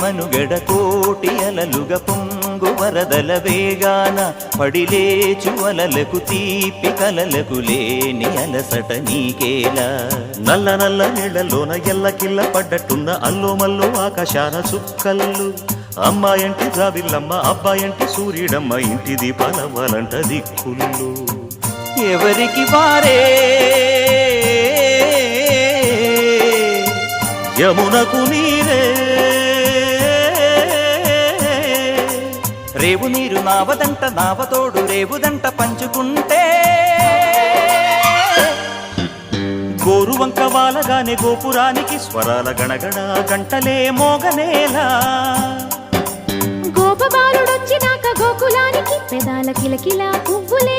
మనుగడ కోటి అలలుగ పొంగు వరదల వేగాన పడిలేచు అలలకు తీపి కలలకు లేని అలసట నీకేలా నల్ల నల్ల నీళ్లలోన ఎల్లకిల్ల పడ్డట్టున్న అల్లో మల్లో ఆకాశాన చుక్కల్లు అమ్మాయంటి జాబిల్లమ్మ అబ్బాయంటి సూర్యుడమ్మ ఇంటి దీపాలవ్వాలంట దిక్కుళ్ళు ఎవరికి వారే యమునకు నీరే రేవు నీరు నావదంట నావతోడు రేవుదంట పంచుకుంటే గోరువంక వాలగానే గోపురానికి స్వరాల గణగణ గంటలే మోగనేలా గోపబాలుడొచ్చినాక గోకులానికి పెదాల కిలకిలా పువ్వులే